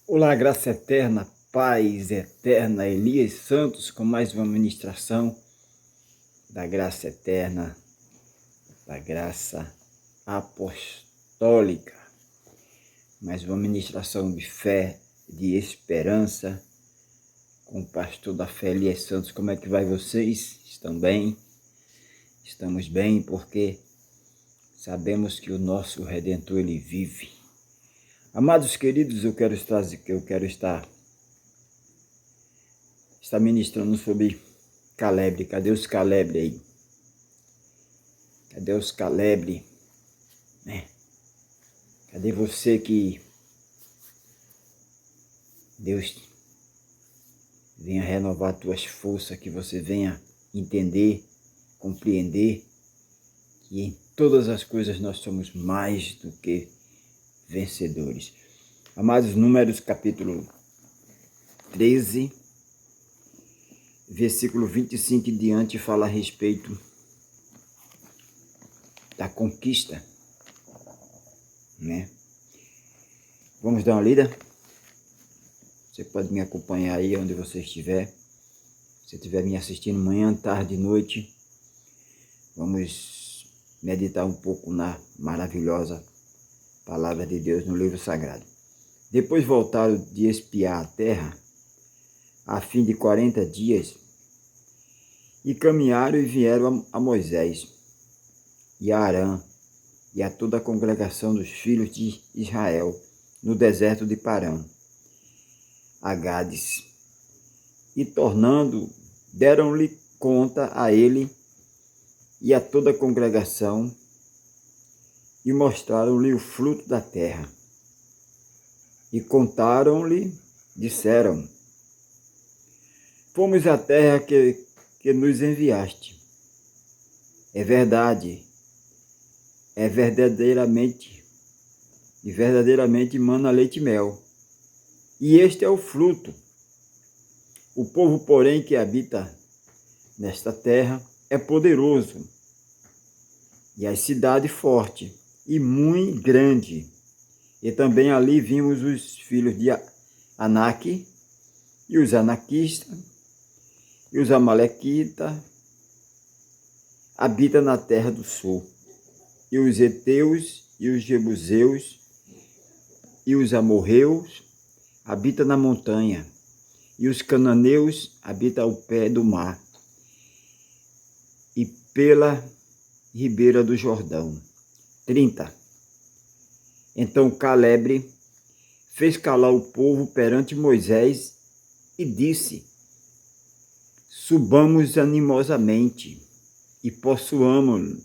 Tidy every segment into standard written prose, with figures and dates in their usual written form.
Olá, graça eterna, paz eterna, Elias Santos com mais uma ministração da graça eterna, da graça apostólica. Mais uma ministração de fé, de esperança, com o pastor da fé, Elias Santos. Como é que vai vocês? Estão bem? Estamos bem porque sabemos que o nosso Redentor, ele vive. Amados queridos, eu quero estar ministrando sobre Caleb. Cadê os Caleb aí? Cadê os Caleb? Cadê você que Deus venha renovar tuas forças, que você venha entender, compreender que em todas as coisas nós somos mais do que vencedores. Amados, Números capítulo 13, versículo 25 em diante, fala a respeito da conquista, né? Vamos dar uma lida? Você pode me acompanhar aí onde você estiver. Se estiver me assistindo manhã, tarde, noite, vamos meditar um pouco na maravilhosa palavra de Deus no livro sagrado. Depois voltaram de espiar a terra, a fim de 40 dias, e caminharam e vieram a Moisés e a Arã e a toda a congregação dos filhos de Israel no deserto de Parã, a Gades, e tornando, deram-lhe conta a ele e a toda a congregação, e mostraram-lhe o fruto da terra. E contaram-lhe, disseram: fomos à terra que nos enviaste. É verdade, é verdadeiramente, e verdadeiramente mana leite e mel. E este é o fruto. O povo, porém, que habita nesta terra é poderoso, e a cidade forte, e muito grande. E também ali vimos os filhos de Anak, e os anaquistas, e os amalequitas, habitam na terra do sul, e os heteus, e os jebuseus, e os amorreus, habitam na montanha, e os cananeus habitam ao pé do mar, e pela ribeira do Jordão. 30. Então Caleb fez calar o povo perante Moisés e disse: subamos animosamente e possuamos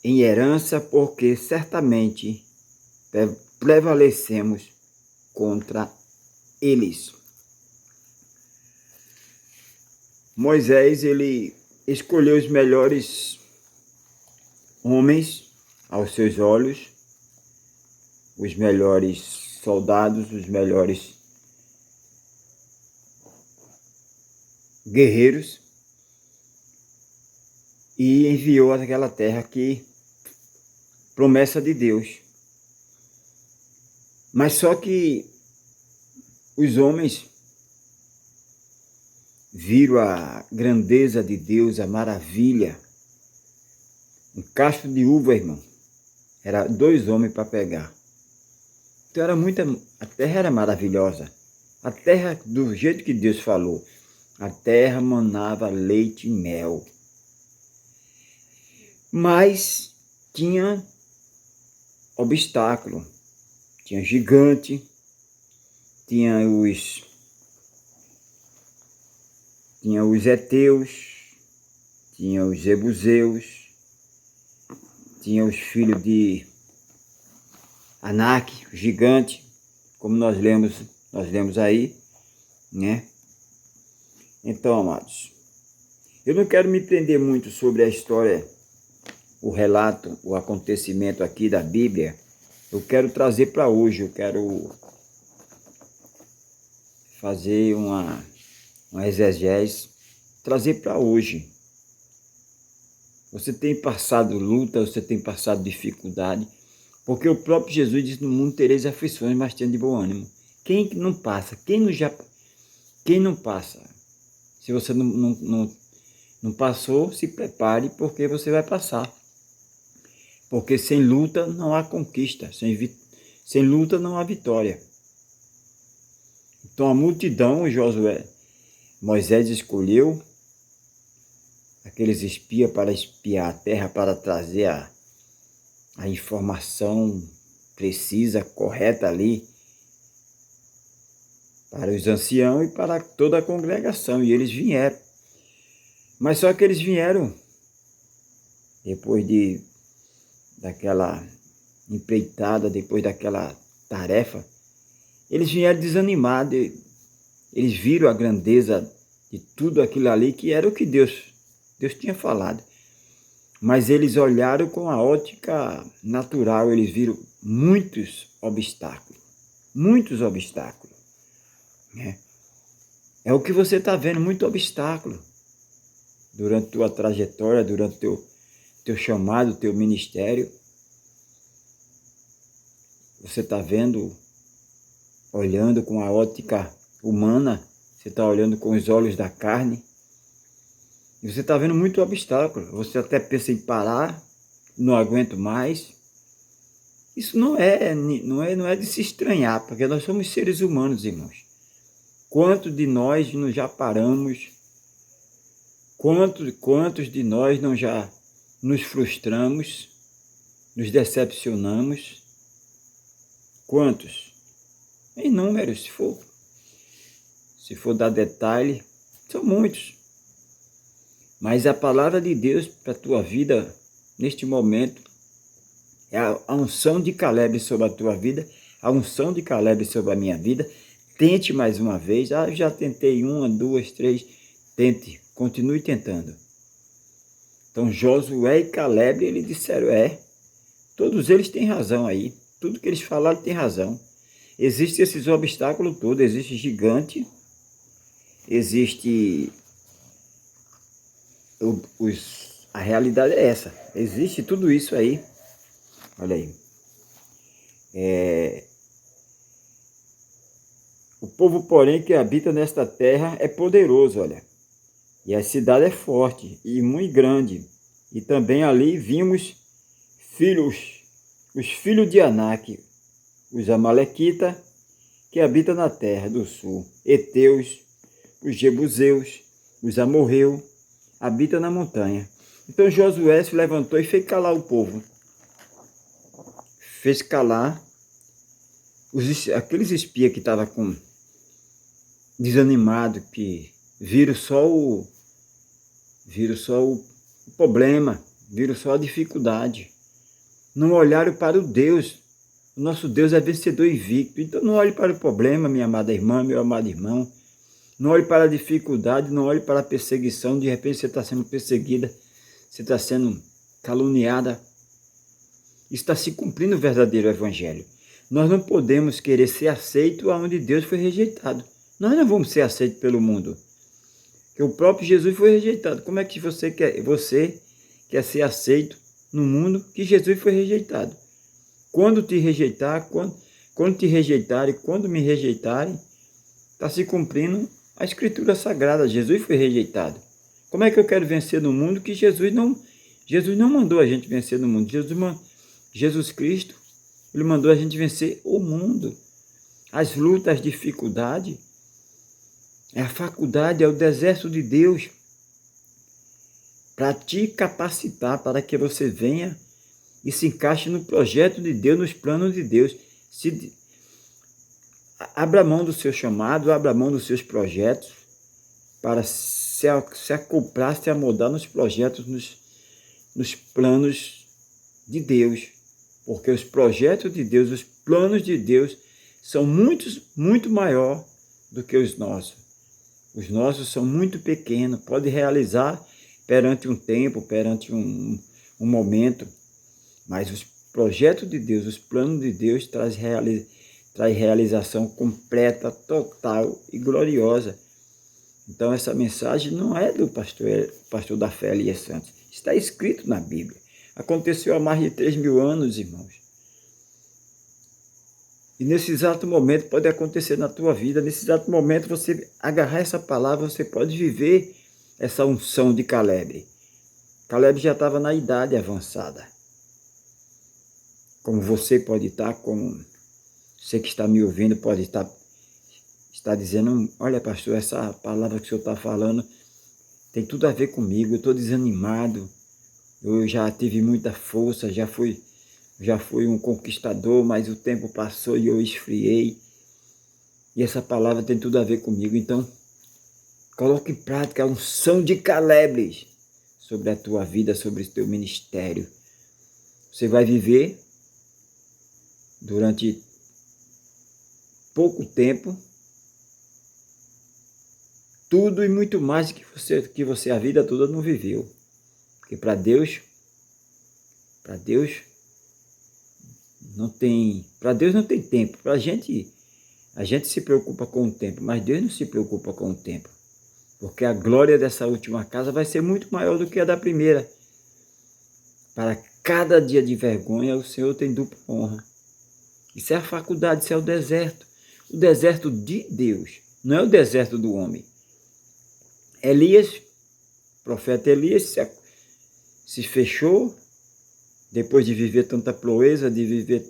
em herança, porque certamente prevalecemos contra eles. Moisés, ele escolheu os melhores homens aos seus olhos, os melhores soldados, os melhores guerreiros, e enviou àquela terra que promessa de Deus. Mas só que os homens viram a grandeza de Deus, a maravilha. Um cacho de uva, irmão, era 2 homens para pegar. Então a terra era maravilhosa. A terra, do jeito que Deus falou, a terra manava leite e mel. Mas tinha obstáculo, tinha gigante, tinha os heteus, tinha os jebuseus, tinha os filhos de Anak, o gigante, como nós lemos aí, né? Então, amados, eu não quero me prender muito sobre a história, o relato, o acontecimento aqui da Bíblia. Eu quero trazer para hoje, eu quero fazer uma exegese, trazer para hoje. Você tem passado luta, você tem passado dificuldade, Porque o próprio Jesus disse, no mundo tereis aflições, mas tende de bom ânimo. Quem não passa? Quem não passa? Se você não passou, se prepare, porque você vai passar. Porque sem luta não há conquista, sem luta não há vitória. Então a multidão, Moisés escolheu aqueles espias para espiar a terra, para trazer a informação precisa, correta ali, para os anciãos e para toda a congregação. E eles vieram. Mas só que eles vieram depois daquela empreitada, depois daquela tarefa, eles vieram desanimados. Eles viram a grandeza de tudo aquilo ali, que era o que Deus tinha falado. Mas eles olharam com a ótica natural, eles viram muitos obstáculos. Muitos obstáculos. Né? É o que você está vendo, muito obstáculo. Durante tua trajetória, durante teu chamado, teu ministério. Você está vendo, olhando com a ótica humana, você está olhando com os olhos da carne. E você está vendo muito obstáculo. Você até pensa em parar, não aguento mais. Isso não é de se estranhar, porque nós somos seres humanos, irmãos. Quantos de nós não já paramos? Quantos de nós não já nos frustramos, nos decepcionamos? Quantos? Em números, se for dar detalhe, são muitos. Mas a palavra de Deus para a tua vida, neste momento, é a unção de Caleb sobre a tua vida, a unção de Caleb sobre a minha vida. Tente mais uma vez. Eu já tentei 1, 2, 3. Tente, continue tentando. Então Josué e Caleb, eles disseram, todos eles têm razão aí. Tudo que eles falaram tem razão. Existem esses obstáculos todos, existe gigante, existe... A realidade é essa, existe tudo isso aí. Olha aí. O povo, porém, que habita nesta terra é poderoso, olha. E a cidade é forte e muito grande. E também ali vimos os filhos de Anak, os amalequitas, que habitam na terra do sul, heteus, os jebuseus, os amorreus, habitam na montanha. Então Josué se levantou e fez calar o povo. Fez calar aqueles espias que estavam desanimados, que viram só o problema, viram só a dificuldade. Não olharam para o Deus. O nosso Deus é vencedor invicto. Então não olhe para o problema, minha amada irmã, meu amado irmão. Não olhe para a dificuldade, não olhe para a perseguição. De repente você está sendo perseguida, você está sendo caluniada. Está se cumprindo o verdadeiro evangelho. Nós não podemos querer ser aceito onde Deus foi rejeitado. Nós não vamos ser aceitos pelo mundo. Porque o próprio Jesus foi rejeitado. Como é que você quer ser aceito no mundo que Jesus foi rejeitado? Quando te rejeitar, quando te rejeitarem, quando me rejeitarem, está se cumprindo a Escritura Sagrada. Jesus foi rejeitado. Como é que eu quero vencer no mundo que Jesus não mandou a gente vencer no mundo? Jesus Cristo, Ele mandou a gente vencer o mundo. As lutas, as dificuldades, é a faculdade, é o deserto de Deus para te capacitar, para que você venha e se encaixe no projeto de Deus, nos planos de Deus. Abra mão do seu chamado, abra mão dos seus projetos para se acoplar, se amoldar nos projetos, nos planos de Deus. Porque os projetos de Deus, os planos de Deus são muito maior do que os nossos. Os nossos são muito pequenos, pode realizar perante um tempo, perante um momento, mas os projetos de Deus, os planos de Deus traz realização completa, total e gloriosa. Então essa mensagem não é do pastor da fé Elias Santos, está escrito na Bíblia. Aconteceu há mais de 3.000 anos, irmãos. E nesse exato momento pode acontecer na tua vida, nesse exato momento você agarrar essa palavra, você pode viver essa unção de Caleb. Caleb já estava na idade avançada. Como você pode estar, como você que está me ouvindo pode estar dizendo, olha pastor, essa palavra que o senhor está falando tem tudo a ver comigo, eu estou desanimado, eu já tive muita força, já fui um conquistador, mas o tempo passou e eu esfriei. E essa palavra tem tudo a ver comigo. Então, coloque em prática a unção de Caleb sobre a tua vida, sobre o teu ministério. Você vai viver durante pouco tempo tudo e muito mais que você a vida toda não viveu. Porque para Deus não tem tempo. Para a gente se preocupa com o tempo, mas Deus não se preocupa com o tempo. Porque a glória dessa última casa vai ser muito maior do que a da primeira. Para cada dia de vergonha, o Senhor tem dupla honra. Isso é a faculdade, isso é o deserto. O deserto de Deus, não é o deserto do homem. Elias, profeta Elias, se fechou, depois de viver tanta proeza, de viver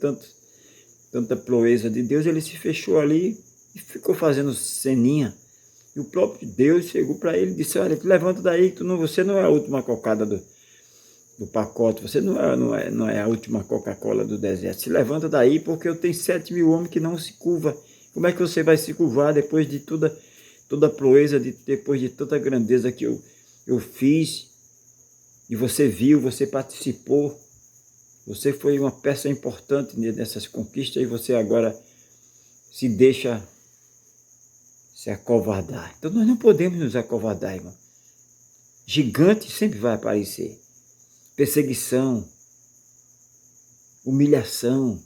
tanta proeza de Deus, ele se fechou ali e ficou fazendo ceninha. E o próprio Deus chegou para ele e disse, olha, levanta daí, você não é a última cocada do pacote, você não é a última Coca-Cola do deserto. Se levanta daí porque eu tenho 7.000 homens que não se curvam. Como é que você vai se curvar depois de toda a proeza, depois de tanta grandeza que eu fiz? E você viu, você participou, você foi uma peça importante nessas conquistas e você agora se deixa se acovardar. Então nós não podemos nos acovardar, irmão. Gigante sempre vai aparecer. Perseguição, humilhação.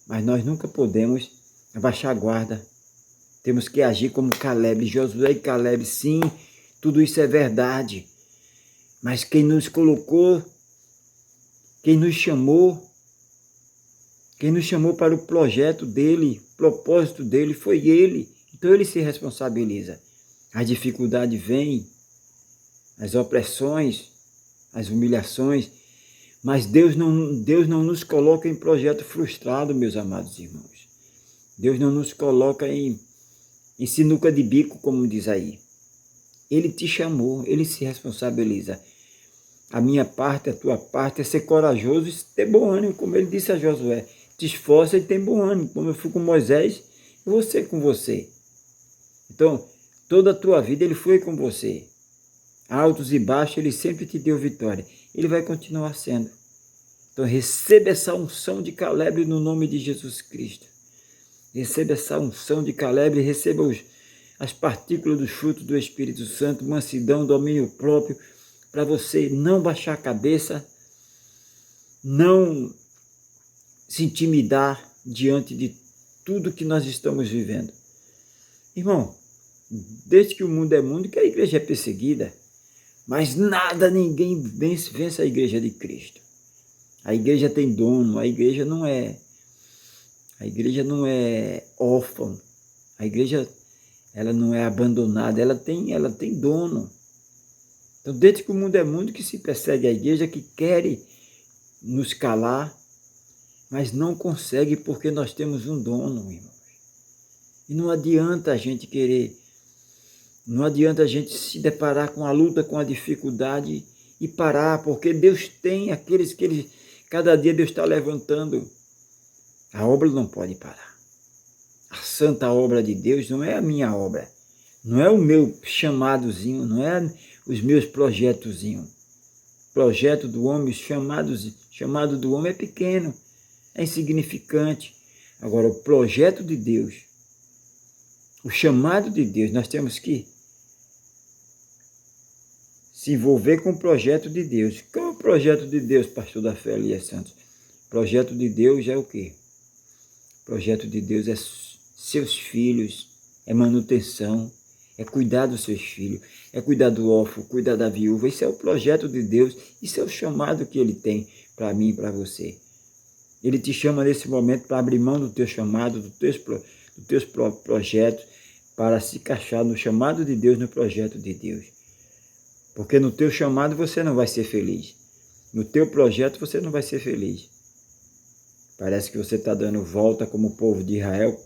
Mas nós nunca podemos abaixar a guarda. Temos que agir como Caleb, Josué e Caleb. Sim, tudo isso é verdade. Mas quem nos colocou, quem nos chamou para o projeto dele, o propósito dele, foi ele. Então ele se responsabiliza. As dificuldades vêm, as opressões, as humilhações, mas Deus não nos coloca em projeto frustrado, meus amados irmãos. Deus não nos coloca em sinuca de bico, como diz aí. Ele te chamou, ele se responsabiliza. A minha parte, a tua parte é ser corajoso e ter bom ânimo, como ele disse a Josué. Te esforça e tem bom ânimo, como eu fui com Moisés, eu vou ser com você. Então, toda a tua vida ele foi com você. Altos e baixos, ele sempre te deu vitória. Ele vai continuar sendo. Então, receba essa unção de Caleb no nome de Jesus Cristo. Receba essa unção de Caleb, receba as partículas do fruto do Espírito Santo, mansidão, domínio próprio, para você não baixar a cabeça, não se intimidar diante de tudo que nós estamos vivendo. Irmão, desde que o mundo é mundo, que a igreja é perseguida, mas nada, ninguém vence a igreja de Cristo. A igreja tem dono, a igreja não é órfã, a igreja ela não é abandonada, ela tem dono. Então, desde que o mundo é mundo, que se persegue a igreja, que quer nos calar, mas não consegue porque nós temos um dono, irmãos. E não adianta a gente querer, não adianta a gente se deparar com a luta, com a dificuldade e parar, porque Deus tem aqueles que cada dia Deus está levantando. A obra não pode parar. A santa obra de Deus não é a minha obra, não é o meu chamadozinho, não é os meus projetozinhos. Projeto do homem, chamado do homem é pequeno, é insignificante. Agora, o projeto de Deus, o chamado de Deus, nós temos que se envolver com o projeto de Deus. Qual é o projeto de Deus, pastor da fé Elias Santos? O projeto de Deus é o quê? O projeto de Deus é seus filhos, é manutenção, é cuidar dos seus filhos, é cuidar do órfão, cuidar da viúva. Isso é o projeto de Deus, isso é o chamado que Ele tem para mim e para você. Ele te chama nesse momento para abrir mão do teu chamado, dos teus projetos, para se encaixar no chamado de Deus, no projeto de Deus. Porque no teu chamado você não vai ser feliz. No teu projeto você não vai ser feliz. Parece que você está dando volta como o povo de Israel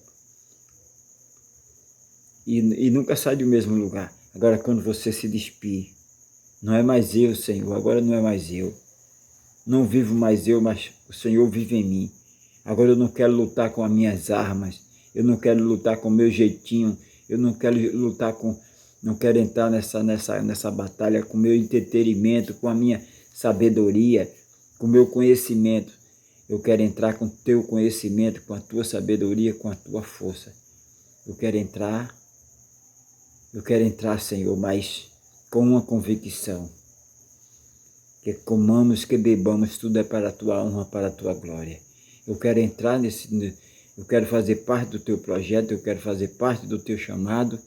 e nunca sai do mesmo lugar. Agora quando você se despir, não é mais eu, Senhor, agora não é mais eu. Não vivo mais eu, mas o Senhor vive em mim. Agora eu não quero lutar com as minhas armas, eu não quero lutar com o meu jeitinho, eu não quero lutar com, não quero entrar nessa batalha com o meu entretenimento, com a minha sabedoria, com o meu conhecimento. Eu quero entrar com o teu conhecimento, com a tua sabedoria, com a tua força. Eu quero entrar, Senhor, mas com uma convicção. Que comamos, que bebamos, tudo é para a tua honra, para a tua glória. Eu quero entrar eu quero fazer parte do teu projeto, eu quero fazer parte do teu chamado,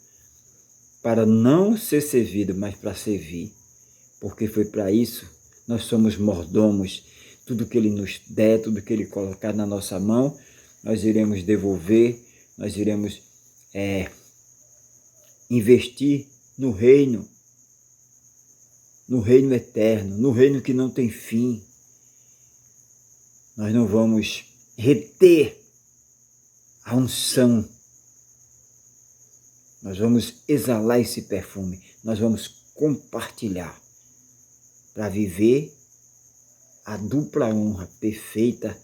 para não ser servido, mas para servir. Porque foi para isso, nós somos mordomos. Tudo que Ele nos der, tudo que Ele colocar na nossa mão, nós iremos devolver, nós iremos investir no reino eterno, no reino que não tem fim. Nós não vamos reter a unção. Nós vamos exalar esse perfume, nós vamos compartilhar para viver a dupla honra perfeita,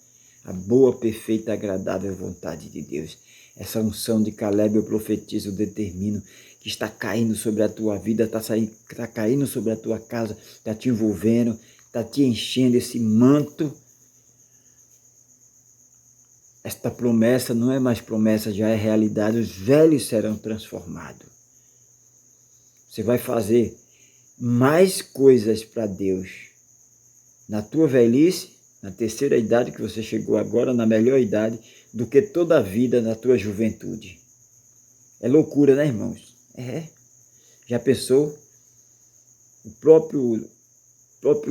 a boa, perfeita, agradável vontade de Deus. Essa unção de Caleb, eu profetizo, eu determino que está caindo sobre a tua vida, está caindo sobre a tua casa, está te envolvendo, está te enchendo esse manto. Esta promessa não é mais promessa, já é realidade. Os velhos serão transformados. Você vai fazer mais coisas para Deus na tua velhice, na terceira idade que você chegou agora, na melhor idade, do que toda a vida na tua juventude. É loucura, né, irmãos? Já pensou? O próprio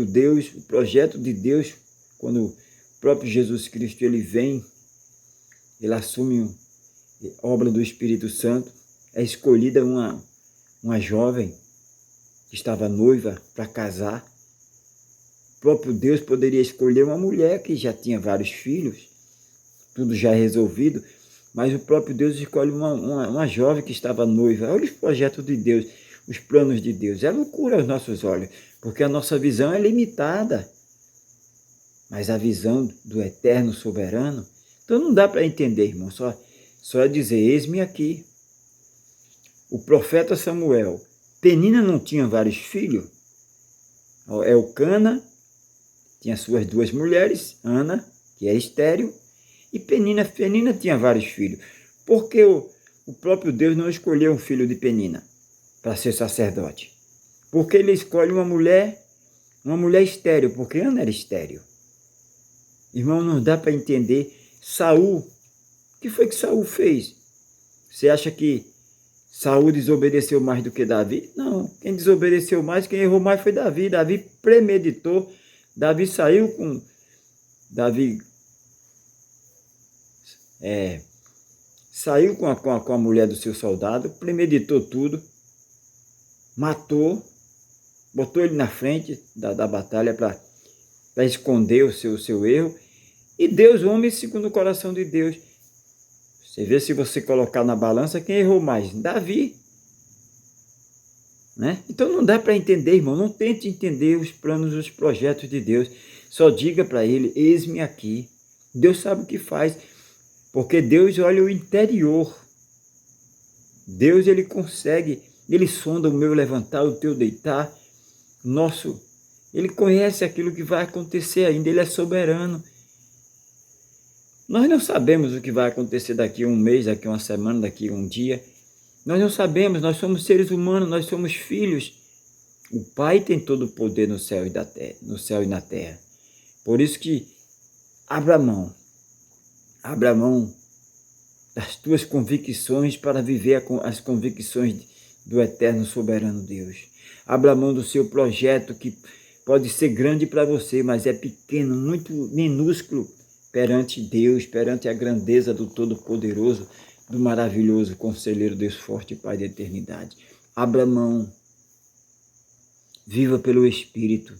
Deus, o projeto de Deus, quando o próprio Jesus Cristo ele vem, ele assume a obra do Espírito Santo, é escolhida uma jovem que estava noiva para casar. O próprio Deus poderia escolher uma mulher que já tinha vários filhos, tudo já resolvido, mas o próprio Deus escolhe uma jovem que estava noiva. Olha os projetos de Deus, os planos de Deus. É loucura aos nossos olhos, porque a nossa visão é limitada. Mas a visão do eterno soberano, então não dá para entender, irmão, só é dizer, eis-me aqui. O profeta Samuel, Penina não tinha vários filhos? Elcana tinha suas duas mulheres, Ana, que é estéril, e Penina tinha vários filhos. Por que o próprio Deus não escolheu um filho de Penina para ser sacerdote? Porque ele escolhe uma mulher estéril, porque Ana era estéril. Irmão, não dá para entender. Saul, o que foi que Saul fez? Você acha que Saul desobedeceu mais do que Davi? Não, quem desobedeceu mais, quem errou mais foi Davi. Davi premeditou, Davi saiu com a mulher do seu soldado, premeditou tudo, matou, botou ele na frente da batalha para esconder o seu erro. E Deus, o homem segundo o coração de Deus. Você vê, se você colocar na balança, quem errou mais? Davi. Né? Então não dá para entender, irmão. Não tente entender os planos, os projetos de Deus. Só diga para ele, eis-me aqui. Deus sabe o que faz. Porque Deus olha o interior. Deus, ele consegue, ele sonda o meu levantar, o teu deitar. Ele conhece aquilo que vai acontecer ainda. Ele é soberano. Nós não sabemos o que vai acontecer daqui a um mês, daqui a uma semana, daqui a um dia. Nós não sabemos, nós somos seres humanos, nós somos filhos. O Pai tem todo o poder no céu e na terra. Por isso que abra mão das tuas convicções para viver as convicções do eterno soberano Deus. Abra mão do seu projeto que pode ser grande para você, mas é pequeno, muito minúsculo perante Deus, perante a grandeza do Todo-Poderoso, do maravilhoso Conselheiro, Deus forte, Pai da eternidade. Abra mão, viva pelo Espírito,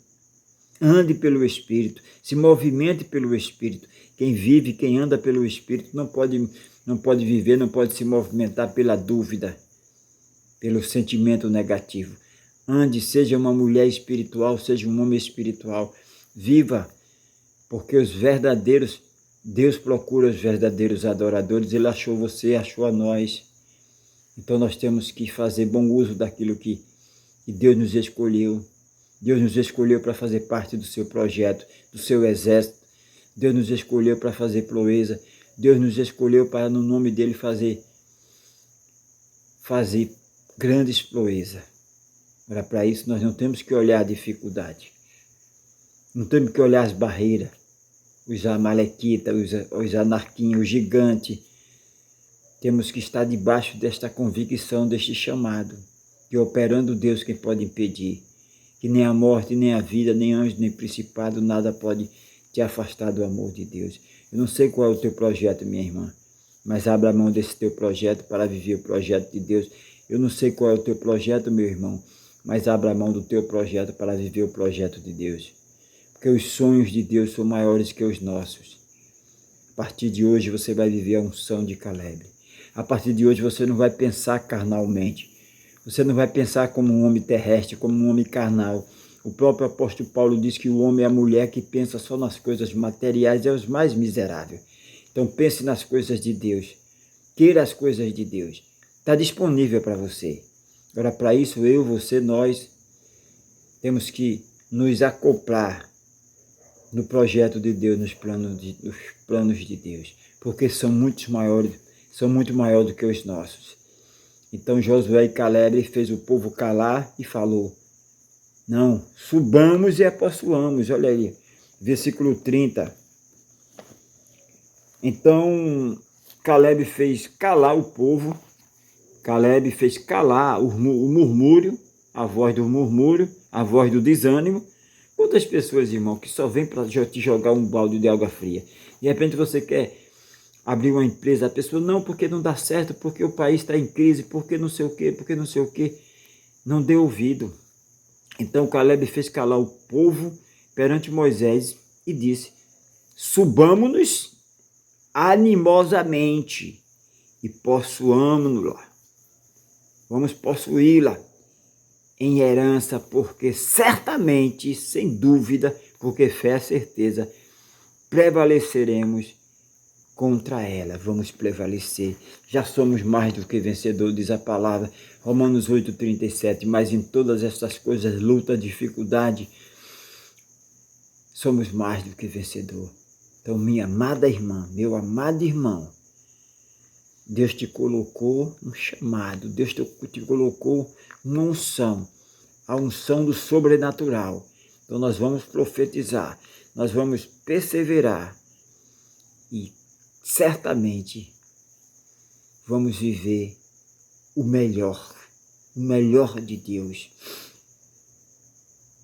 ande pelo Espírito, se movimente pelo Espírito. Quem vive, quem anda pelo Espírito não pode viver, não pode se movimentar pela dúvida, pelo sentimento negativo. Ande, seja uma mulher espiritual, seja um homem espiritual. Viva, porque Deus procura os verdadeiros adoradores. Ele achou você, achou a nós. Então nós temos que fazer bom uso daquilo que Deus nos escolheu. Deus nos escolheu para fazer parte do seu projeto, do seu exército. Deus nos escolheu para fazer proeza. Deus nos escolheu para, no nome dele, fazer grandes proezas. Para isso, nós não temos que olhar a dificuldade. Não temos que olhar as barreiras, os amalequitas, os anarquinhos, os gigantes. Temos que estar debaixo desta convicção, deste chamado, que operando Deus quem pode impedir, que nem a morte, nem a vida, nem anjo, nem principado, nada pode te afastar do amor de Deus. Eu não sei qual é o teu projeto, minha irmã, mas abra mão desse teu projeto para viver o projeto de Deus. Eu não sei qual é o teu projeto, meu irmão, mas abra mão do teu projeto para viver o projeto de Deus. Porque os sonhos de Deus são maiores que os nossos. A partir de hoje você vai viver a unção de Caleb. A partir de hoje você não vai pensar carnalmente. Você não vai pensar como um homem terrestre, como um homem carnal. O próprio apóstolo Paulo diz que o homem e a mulher que pensa só nas coisas materiais é os mais miseráveis. Então pense nas coisas de Deus. Queira as coisas de Deus. Está disponível para você. Agora, para isso, eu, você, nós temos que nos acoplar no projeto de Deus, nos planos de Deus, porque são muito maiores do que os nossos. Então Josué e Caleb fez o povo calar e falou: não, subamos e possuamos. Olha aí, versículo 30. Então Caleb fez calar o povo. Caleb fez calar o murmúrio, a voz do murmúrio, a voz do desânimo. Quantas pessoas, irmão, que só vem para te jogar um balde de água fria. De repente você quer abrir uma empresa, a pessoa, não, porque não dá certo, porque o país está em crise, porque não sei o quê, porque não sei o quê. Não deu ouvido. Então Caleb fez calar o povo perante Moisés e disse: subamos-nos animosamente e possuamos-la. Vamos possuí-la em herança, porque certamente, sem dúvida, porque fé é certeza, prevaleceremos contra ela. Vamos prevalecer. Já somos mais do que vencedores, diz a palavra, Romanos 8:37. Mas em todas essas coisas, luta, dificuldade, somos mais do que vencedor. Então, minha amada irmã, meu amado irmão, Deus te colocou um chamado, Deus te colocou uma unção, a unção do sobrenatural. Então nós vamos profetizar, nós vamos perseverar e certamente vamos viver o melhor de Deus.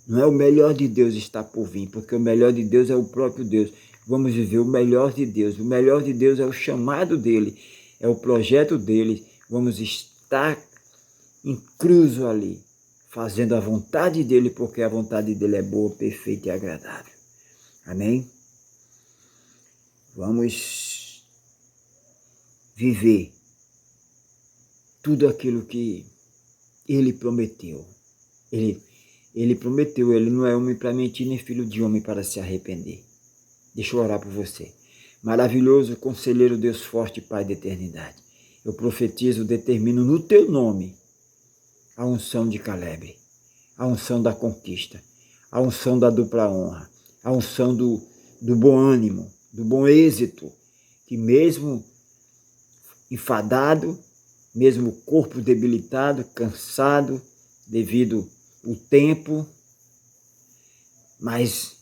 Não é o melhor de Deus está por vir, porque o melhor de Deus é o próprio Deus. Vamos viver o melhor de Deus. O melhor de Deus é o chamado dele, é o projeto dele. Vamos estar incluso ali, fazendo a vontade dele, porque a vontade dele é boa, perfeita e agradável. Amém? Vamos viver tudo aquilo que ele prometeu. Ele prometeu, ele não é homem para mentir, nem filho de homem para se arrepender. Deixa eu orar por você. Maravilhoso conselheiro, Deus forte, Pai da eternidade. Eu profetizo, determino no teu nome a unção de Caleb, a unção da conquista, a unção da dupla honra, a unção do bom ânimo, do bom êxito, que mesmo enfadado, mesmo o corpo debilitado, cansado, devido ao tempo, mas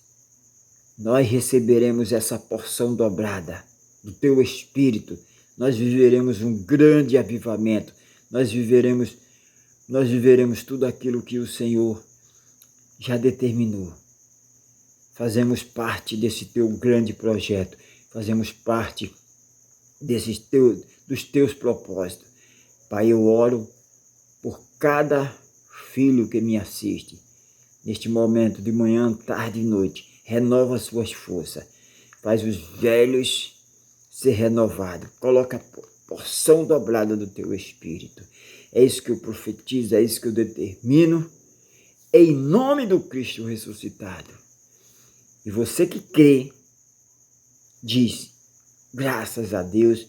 nós receberemos essa porção dobrada do teu Espírito, nós viveremos um grande avivamento, nós viveremos tudo aquilo que o Senhor já determinou. Fazemos parte desse teu grande projeto. fazemos parte dos teus propósitos. Pai, eu oro por cada filho que me assiste. Neste momento, de manhã, tarde e noite, renova suas forças. Faz os velhos ser renovados. Coloca a porção dobrada do teu Espírito. É isso que eu profetizo, é isso que eu determino. Em nome do Cristo ressuscitado. E você que crê, diz, graças a Deus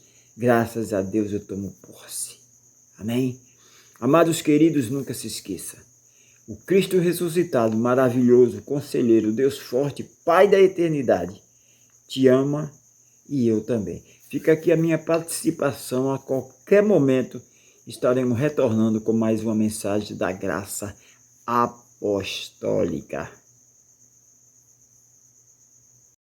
eu tomo posse. Amém? Amados queridos, nunca se esqueça. O Cristo ressuscitado, maravilhoso, conselheiro, Deus forte, Pai da eternidade, te ama e eu também. Fica aqui a minha participação. A qualquer momento estaremos retornando com mais uma mensagem da graça apostólica.